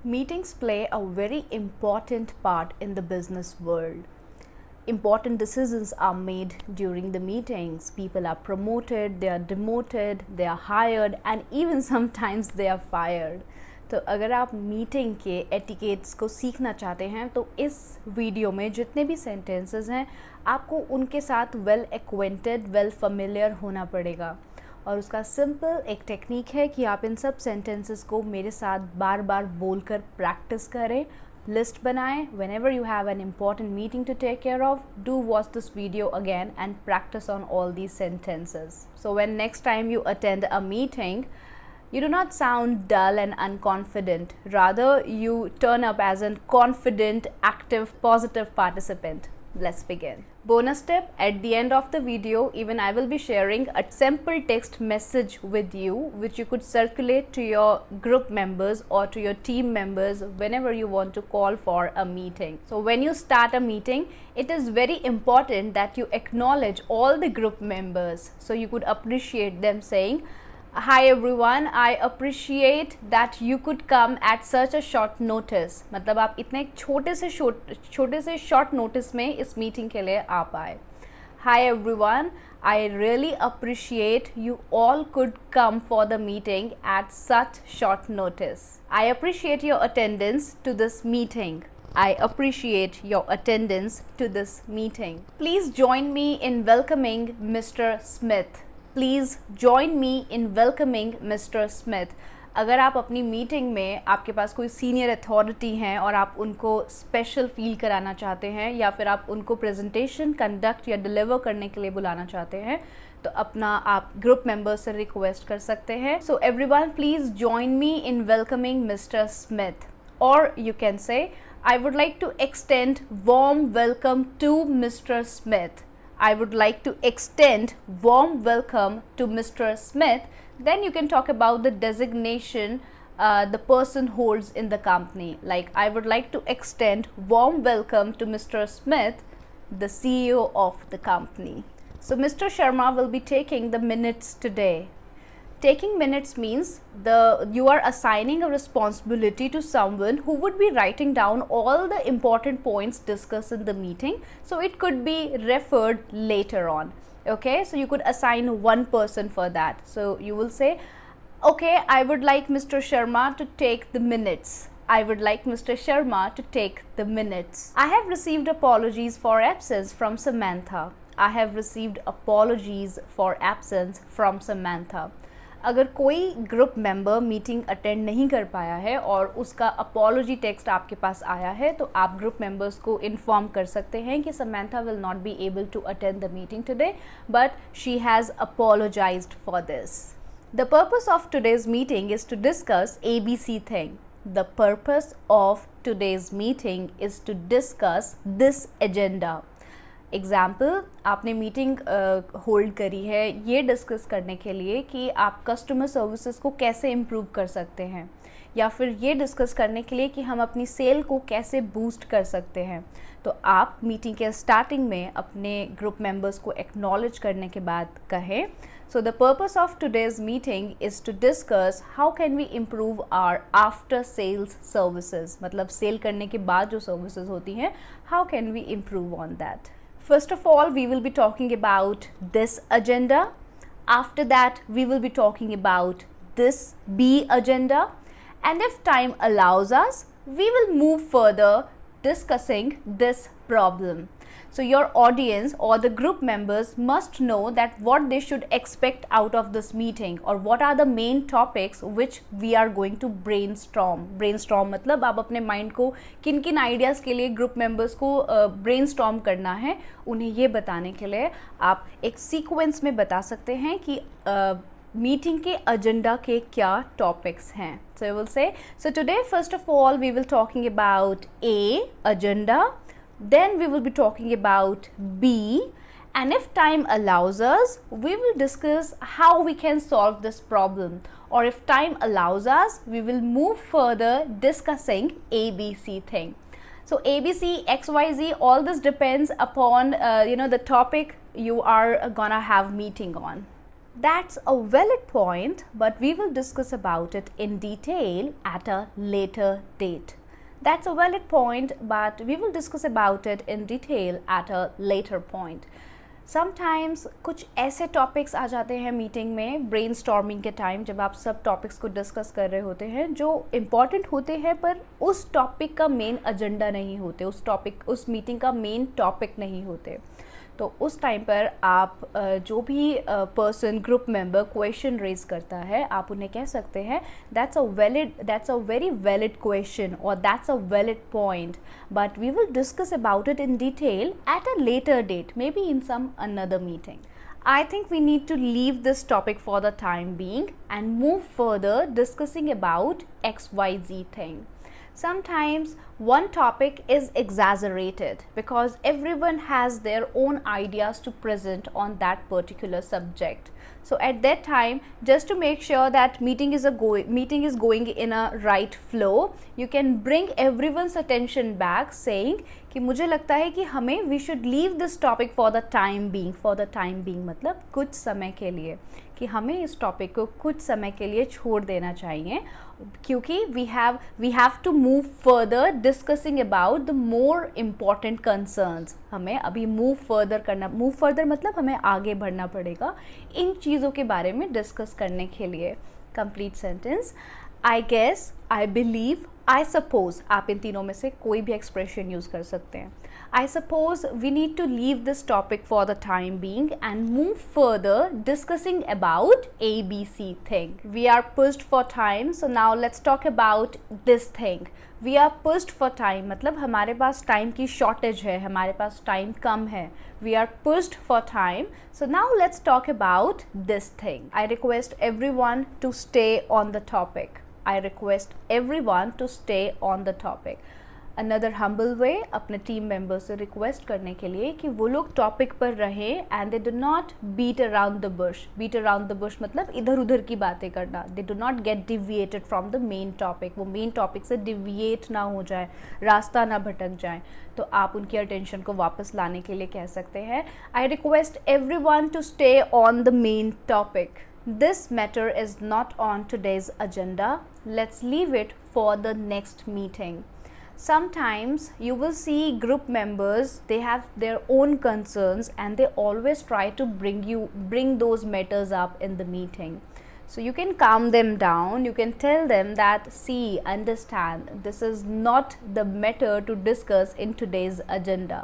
Meetings play a very important part in the business world. Important decisions are made during the meetings. People are promoted, they are demoted, they are hired and even sometimes they are fired. तो अगर आप meeting के etiquettes को सीखना चाहते हैं तो इस वीडियो में जितने भी सेंटेंसेस हैं आपको उनके साथ वेल एक्वेंटेड, वेल फेमिलियर होना पड़ेगा। और उसका सिंपल एक टेक्निक है कि आप इन सब सेंटेंसेस को मेरे साथ बार बार बोलकर प्रैक्टिस करें, लिस्ट बनाएं। whenever you have an important meeting to take care of, do watch this video again and practice on all these sentences. So when next time you attend a meeting, you do not sound dull and unconfident. Rather, you turn up as a confident, active, positive participant. Let's begin. Bonus tip, at the end of the video, even I will be sharing a sample text message with you which you could circulate to your group members or to your team members whenever you want to call for a meeting. So when you start a meeting, it is very important that you acknowledge all the group members. So you could appreciate them saying, "Hi everyone, I appreciate that you could come at such a short notice." मतलब आप इतने छोटे से short notice में इस meeting के लिए आ पाए। "Hi everyone, I really appreciate you all could come for the meeting at such short notice. I appreciate your attendance to this meeting. I appreciate your attendance to this meeting. Please join me in welcoming Mr. Smith. Please join me in welcoming Mr. Smith." अगर आप अपनी meeting में आपके पास कोई senior authority हैं और आप उनको स्पेशल फील कराना चाहते हैं या फिर आप उनको प्रेजेंटेशन कंडक्ट या डिलीवर करने के लिए बुलाना चाहते हैं तो अपना आप ग्रुप मेंबर्स से रिक्वेस्ट कर सकते हैं। So everyone please join me in welcoming mister Smith. और you can say, "I would like to extend warm welcome to Mr. Smith. I would like to extend warm welcome to Mr. Smith." Then you can talk about the designation the person holds in the company. Like, "I would like to extend warm welcome to Mr. Smith, the CEO of the company." So Mr. Sharma will be taking the minutes today. Taking minutes means you are assigning a responsibility to someone who would be writing down all the important points discussed in the meeting, so it could be referred later on. Okay, so you could assign one person for that. So you will say, "Okay, I would like Mr. Sharma to take the minutes. I would like Mr. Sharma to take the minutes. I have received apologies for absence from Samantha. I have received apologies for absence from Samantha." अगर कोई group member meeting attend नहीं कर पाया है और उसका apology text आपके पास आया है तो आप ग्रुप मेंबर्स को इन्फॉर्म कर सकते हैं कि Samantha will not be able to attend the meeting today but she has apologised for this. The purpose of today's meeting is to discuss ABC thing. The purpose of today's meeting is to discuss this agenda. Example, आपने meeting hold करी है ये discuss करने के लिए कि आप customer services को कैसे इम्प्रूव कर सकते हैं या फिर ये डिस्कस करने के लिए कि हम अपनी सेल को कैसे बूस्ट कर सकते हैं। तो आप मीटिंग के स्टार्टिंग में अपने ग्रुप मेंबर्स को एक्नॉलेज करने के बाद कहें, "So the purpose of today's meeting is to discuss how can we improve our after sales services." मतलब सेल करने के बाद जो सर्विसेज होती हैं, how can we improve on that? First of all, we will be talking about this agenda. After that, we will be talking about this B agenda. And if time allows us, we will move further discussing this problem. So your audience or the group members must know that what they should expect out of this meeting or what are the main topics which we are going to brainstorm. Brainstorm मतलब आप अपने mind को किन किन ideas के लिए group members को brainstorm करना है उन्हें ये बताने के लिए आप एक सीक्वेंस में बता सकते हैं कि मीटिंग के एजेंडा के क्या टॉपिक्स हैं। So you will say, so today first of all we will talking about A, agenda. Then we will be talking about B, and if time allows us, we will discuss how we can solve this problem. Or if time allows us, we will move further discussing ABC thing. So ABC, XYZ, all this depends upon the topic you are gonna have meeting on. That's a valid point, but we will discuss about it in detail at a later date. That's a valid point, but we will discuss about it in detail at a later point. Sometimes कुछ ऐसे topics आ जाते हैं meeting में brainstorming के time, जब आप सब topics को डिस्कस कर रहे होते हैं जो इम्पॉर्टेंट होते हैं पर उस टॉपिक का मेन एजेंडा नहीं होते, उस मीटिंग का मेन टॉपिक नहीं होते। तो उस टाइम पर आप जो भी person group member question raise करता है, आप उन्हें कह सकते हैं that's a very valid question और that's a valid point, but we will discuss about it in detail at a later date, maybe in some another meeting. I think we need to leave this topic for the time being and move further discussing about XYZ thing. Sometimes one topic is exaggerated because everyone has their own ideas to present on that particular subject. So at that time, just to make sure that meeting is going in a right flow, you can bring everyone's attention back saying कि मुझे लगता है कि हमें we should leave this topic for the time being. For the time being मतलब कुछ समय के लिए, कि हमें इस टॉपिक को कुछ समय के लिए छोड़ देना चाहिए, क्योंकि we have to move further discussing about the more important concerns. हमें अभी move further मतलब हमें आगे बढ़ना पड़ेगा इन चीज़ों के बारे में डिस्कस करने के लिए. Complete sentence. I guess, I believe, I suppose, आप इन तीनों में से कोई भी एक्सप्रेशन यूज़ कर सकते हैं. I suppose we need to leave this topic for the time being and move further discussing about ABC thing. We are pushed for time, so now let's talk about this thing. We are pushed for time मतलब हमारे पास time की shortage है, हमारे पास time कम है. We are pushed for time, so now let's talk about this thing. I request everyone to stay on the topic. I request everyone to stay on the topic. Another humble way अपने team member से request करने के लिए कि वो लोग topic पर रहें and they do not beat around the bush. Beat around the bush मतलब इधर उधर की बातें करना. They do not get deviated from the main topic. वो मेन टॉपिक से डिविएट ना हो जाए, रास्ता ना भटक जाए. तो आप उनकी अटेंशन को वापस लाने के लिए कह सकते हैं I request everyone to stay on the main topic. This matter is not on today's agenda. Let's leave it for the next meeting. Sometimes you will see group members, they have their own concerns and they always try to bring those matters up in the meeting. So you can calm them down, you can tell them that see, understand, this is not the matter to discuss in today's agenda.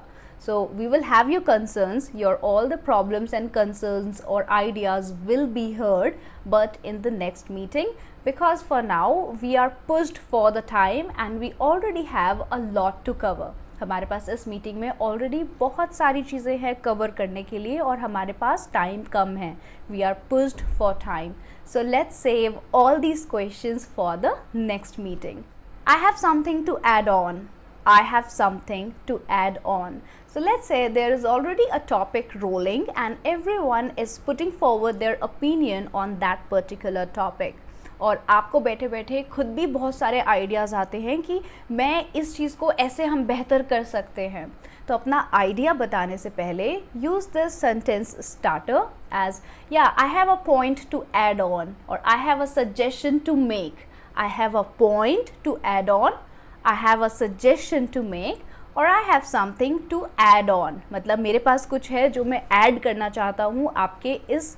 So we will have your concerns, all the problems and concerns or ideas will be heard, but in the next meeting, because for now we are pushed for the time and we already have a lot to cover. हमारे पास इस meeting में already बहुत सारी चीज़ें हैं cover करने के लिए और हमारे पास टाइम कम है. We are pushed for time. So let's save all these questions for the next meeting. I have something to add on. I have something to add on. So let's say there is already a topic rolling and everyone is putting forward their opinion on that particular topic. और आपको बैठे बैठे खुद भी बहुत सारे ideas आते हैं कि मैं इस चीज़ को ऐसे हम बेहतर कर सकते हैं. तो अपना आइडिया बताने से पहले use this sentence starter as या I have a point to add on और I have a suggestion to make. I have a point to add on, I have a suggestion to make और I have something to add on. मतलब मेरे पास कुछ है जो मैं add करना चाहता हूँ आपके इस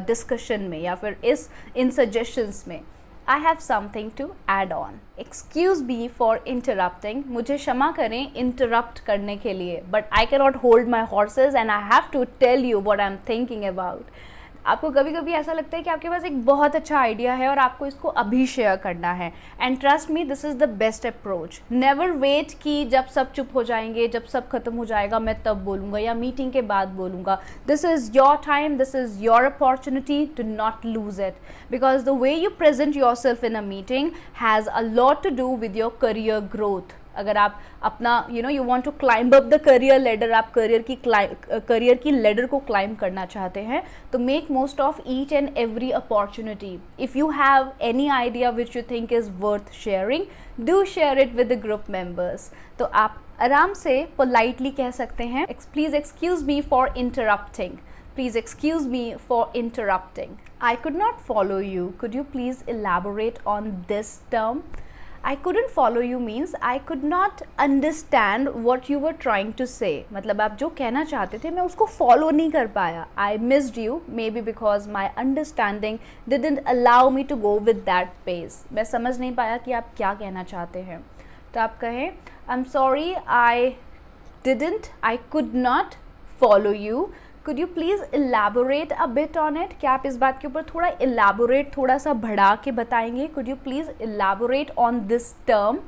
डिस्कशन में या फिर इन सजेशंस में. I have something to add on. Excuse me for interrupting. मुझे क्षमा करें इंटरप्ट करने के लिए, but I cannot hold my horses and I have to tell you what I'm thinking about. आपको कभी कभी ऐसा लगता है कि आपके पास एक बहुत अच्छा आइडिया है और आपको इसको अभी शेयर करना है. And trust me, this is the best approach. Never wait कि जब सब चुप हो जाएंगे, जब सब खत्म हो जाएगा मैं तब बोलूँगा या मीटिंग के बाद बोलूँगा. This is your time, this is your opportunity. Do not lose it because the way you present yourself in a meeting has a lot to do with your career growth. अगर आप अपना you want to climb up the career ladder, आप career की ladder को climb करना चाहते हैं, तो make most of each and every opportunity. If you have any idea which you think is worth sharing, do share it with the group members. तो आप आराम से पोलाइटली कह सकते हैं please excuse me for interrupting. Please excuse me for interrupting. I could not follow you. Could you please elaborate on this term? I couldn't follow you means I could not understand what you were trying to say. मतलब आप जो कहना चाहते थे मैं उसको follow नहीं कर पाया. I missed you maybe because my understanding didn't allow me to go with that pace. मैं समझ नहीं पाया कि आप क्या कहना चाहते हैं. तो आप कहें I'm sorry I could not follow you. Could you please elaborate a bit on it? क्या आप इस बात के ऊपर थोड़ा elaborate, थोड़ा सा बढ़ा के बताएंगे? Could you please elaborate on this term?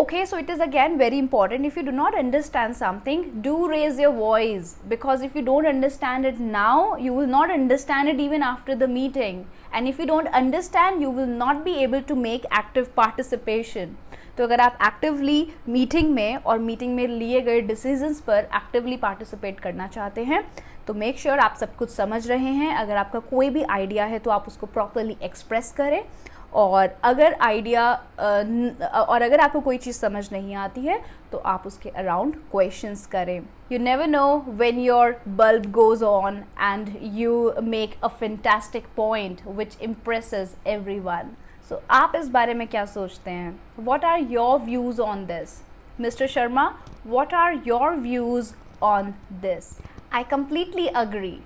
Okay, so it is again very important. If you do not understand something, do raise your voice, because if you don't understand it now, you will not understand it even after the meeting. And if you don't understand, you will not be able to make active participation. तो अगर आप actively meeting में और meeting में लिए गए decisions पर actively participate करना चाहते हैं तो मेक श्योर आप सब कुछ समझ रहे हैं. अगर आपका कोई भी आइडिया है तो आप उसको प्रॉपरली एक्सप्रेस करें, और अगर आपको कोई चीज़ समझ नहीं आती है तो आप उसके अराउंड क्वेश्चंस करें. You never know when your bulb goes on and you make a fantastic point which impresses everyone. So, आप इस बारे में क्या सोचते हैं? What are your views on this? Mr. Sharma, what are your views on this? I completely agree.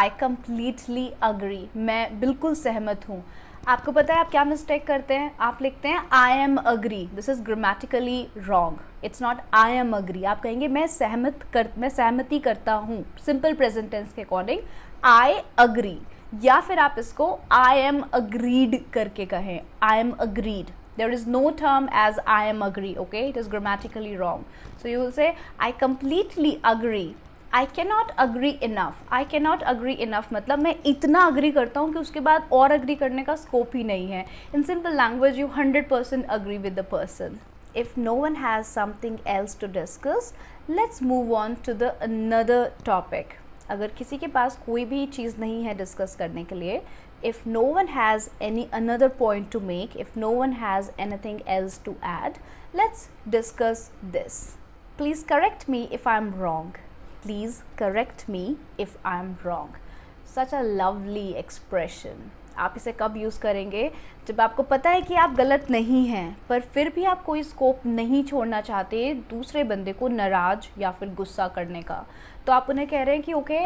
I completely agree. मैं बिल्कुल सहमत हूँ. आपको पता है आप क्या मिस्टेक करते हैं? आप लिखते हैं I am agree. This is grammatically wrong. It's not I am agree. आप कहेंगे मैं सहमति करता हूँ. Simple present tense के अकॉर्डिंग I agree. या फिर आप इसको I am agreed करके कहें. I am agreed. There is no term as I am agree. Okay, it is grammatically wrong. So you will say I completely agree. I cannot agree enough. I cannot agree enough मतलब मैं इतना agree करता हूँ कि उसके बाद और agree करने का scope ही नहीं है. In simple language, you 100% agree with the person. If no one has something else to discuss, let's move on to the another topic. अगर किसी के पास कोई भी चीज़ नहीं है डिस्कस करने के लिए, if no one has any another point to make, if no one has anything else to add, let's discuss this. Please correct me if I'm wrong. Please correct me if I'm wrong. Such a lovely expression. आप इसे कब use करेंगे? जब आपको पता है कि आप गलत नहीं हैं पर फिर भी आप कोई स्कोप नहीं छोड़ना चाहते दूसरे बंदे को नाराज़ या फिर गुस्सा करने का. तो आप उन्हें कह रहे हैं कि ओके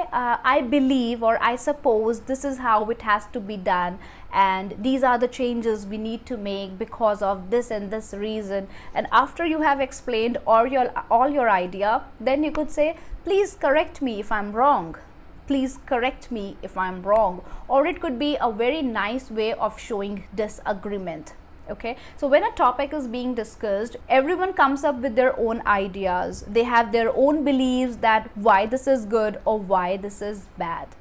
आई बिलीव और I suppose this is how it has to be done and these are the changes we need to make because of this and this reason, and after you have explained all your idea, then you could say please correct me if I'm wrong. Please correct me if I'm wrong. Or it could be a very nice way of showing disagreement. Okay, so when a topic is being discussed, everyone comes up with their own ideas. They have their own beliefs that why this is good or why this is bad.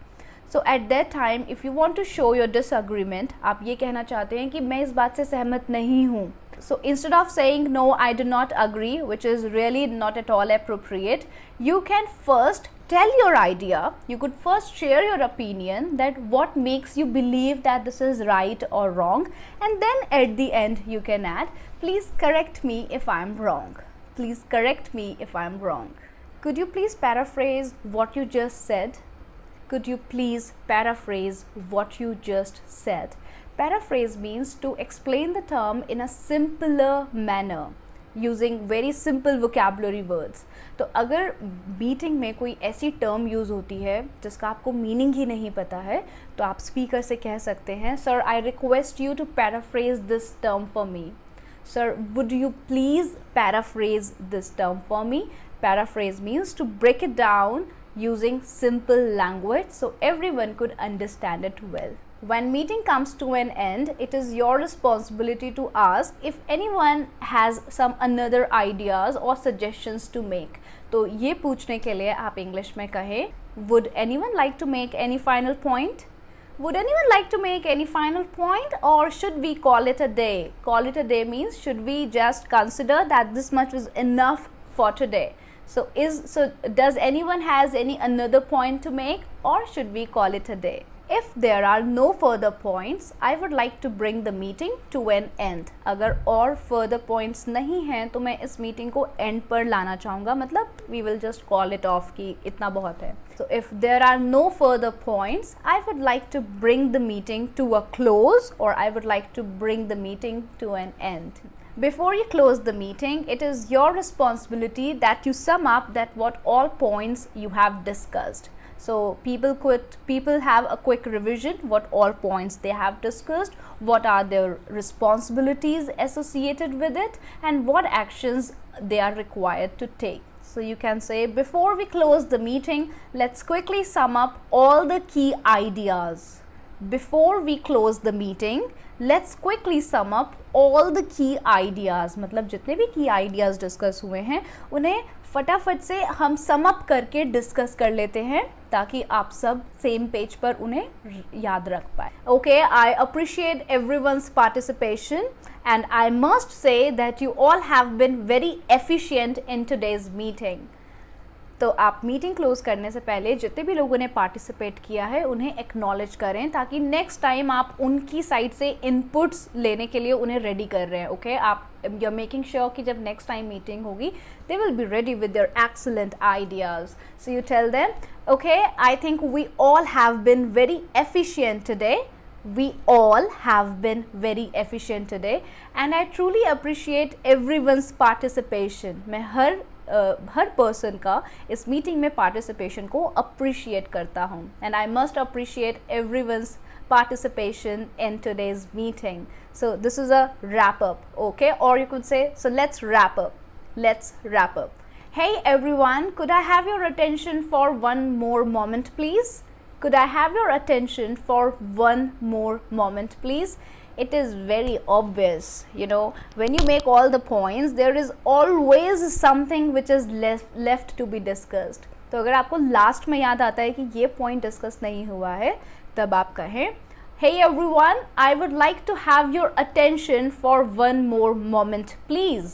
So at that time, if you want to show your disagreement, आप ये कहना चाहते हैं कि मैं इस बात से सहमत नहीं हूँ. So instead of saying no, I do not agree, which is really not at all appropriate, you can first tell your idea. You could first share your opinion that what makes you believe that this is right or wrong, and then at the end you can add, please correct me if I'm wrong. Please correct me if I'm wrong. Could you please paraphrase what you just said? Could you please paraphrase what you just said? Paraphrase means to explain the term in a simpler manner using very simple vocabulary words. तो अगर meeting में कोई ऐसी term use होती है जिसका आपको meaning ही नहीं पता है तो आप स्पीकर से कह सकते हैं sir I request you to paraphrase this term for me. Sir would you please paraphrase this term for me. Paraphrase means to break it down using simple language so everyone could understand it well. When meeting comes to an end, it is your responsibility to ask if anyone has some another ideas or suggestions to make. तो ये पूछने के लिए आप English में कहें Would anyone like to make any final point? Would anyone like to make any final point, or should we call it a day? Call it a day means should we just consider that this much is enough for today? So does anyone has any another point to make, or should we call it a day? If there are no further points, I would like to bring the meeting to an end. अगर और further points नहीं हैं तो मैं इस meeting को end पर लाना चाहूँगा, मतलब we will just call it off कि इतना बहुत है. So if there are no further points, I would like to bring the meeting to a close, or I would like to bring the meeting to an end. Before you close the meeting, it is your responsibility that you sum up that what all points you have discussed. So people have a quick revision what all points they have discussed, what are their responsibilities associated with it, and what actions they are required to take. So you can say, before we close the meeting, let's quickly sum up all the key ideas. Before we close the meeting, let's quickly sum up all the key ideas. मतलब जितने भी key ideas discuss हुए हैं उन्हें फटाफट से हम sum up करके डिस्कस कर लेते हैं ताकि आप सब सेम पेज पर उन्हें याद रख पाए. Okay, I appreciate everyone's participation and I must say that you all have been very efficient in today's meeting. तो आप मीटिंग क्लोज करने से पहले जितने भी लोगों ने पार्टिसिपेट किया है उन्हें एक्नॉलेज करें ताकि नेक्स्ट टाइम आप उनकी साइड से इनपुट्स लेने के लिए उन्हें रेडी कर रहे हैं. ओके, आप यू आर मेकिंग श्योर कि जब नेक्स्ट टाइम मीटिंग होगी they will be ready with their excellent ideas. So you tell them, okay, I think we all have been very efficient today. We all have been very efficient today and I truly appreciate everyone's participation. मैं हर person का इस meeting में participation को appreciate करता हूँ and I must appreciate everyone's participation in today's meeting. So this is a wrap up, okay, or you could say, so let's wrap up. Hey everyone, could I have your attention for one more moment please? Could I have your attention for one more moment please? It is very obvious, you know, when you make all the points there is always something which is left to be discussed. तो अगर आपको last में याद आता है कि ये point discuss नहीं हुआ है तब आप कहें, hey everyone, I would like to have your attention for one more moment please.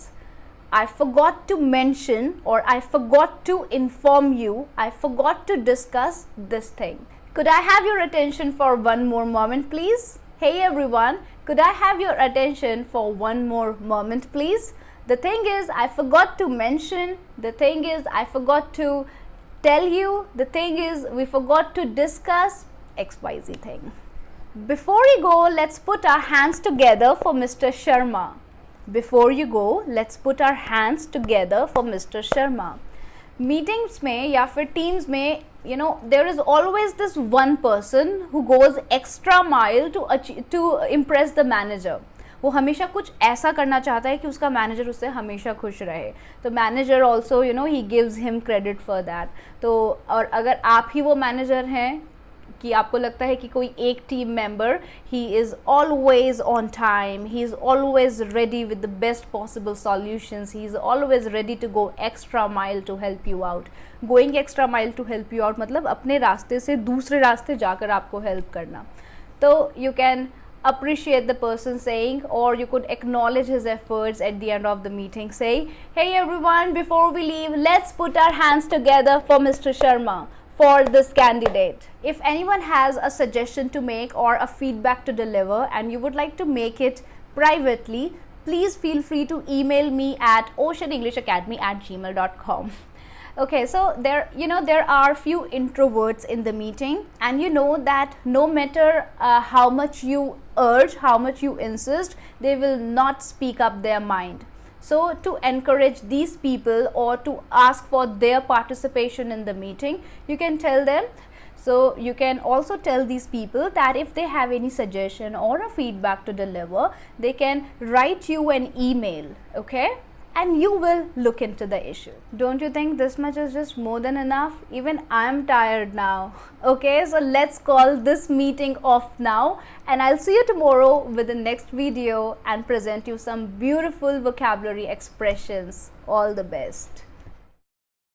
I forgot to mention or I forgot to inform you, I forgot to discuss this thing. Could I have your attention for one more moment please? Hey everyone, could I have your attention for one more moment please? The thing is, I forgot to mention, the thing is, I forgot to tell you, the thing is, we forgot to discuss XYZ thing. Before you go, let's put our hands together for Mr. Sharma. Before you go, let's put our hands together for Mr. Sharma. Meetings में या फिर teams में, you know, there is always this one person who goes extra mile to impress the manager. वो हमेशा कुछ ऐसा करना चाहता है कि उसका मैनेजर उससे हमेशा खुश रहे. तो manager also, you know, he gives him credit for that. तो और अगर आप ही वो मैनेजर हैं कि आपको लगता है कि कोई एक team member he is always on time, he is always ready with the best possible solutions, he is always ready to go extra mile to help you out. Going extra mile to help you out मतलब अपने रास्ते से दूसरे रास्ते जाकर आपको help करना. तो you can appreciate the person saying, or you could acknowledge his efforts at the end of the meeting. Say, hey everyone, before we leave, let's put our hands together for Mr. Sharma, for this candidate. If anyone has a suggestion to make or a feedback to deliver and you would like to make it privately, please feel free to email me at oceanenglishacademy@gmail.com. Okay, so there are few introverts in the meeting, and you know that no matter how much you urge, how much you insist, they will not speak up their mind. So to encourage these people or to ask for their participation in the meeting, you can tell them. So you can also tell these people that if they have any suggestion or a feedback to deliver, they can write you an email, okay? And you will look into the issue. Don't you think this much is just more than enough? Even I'm tired now. Okay, so let's call this meeting off now, and I'll see you tomorrow with the next video and present you some beautiful vocabulary expressions. All the best.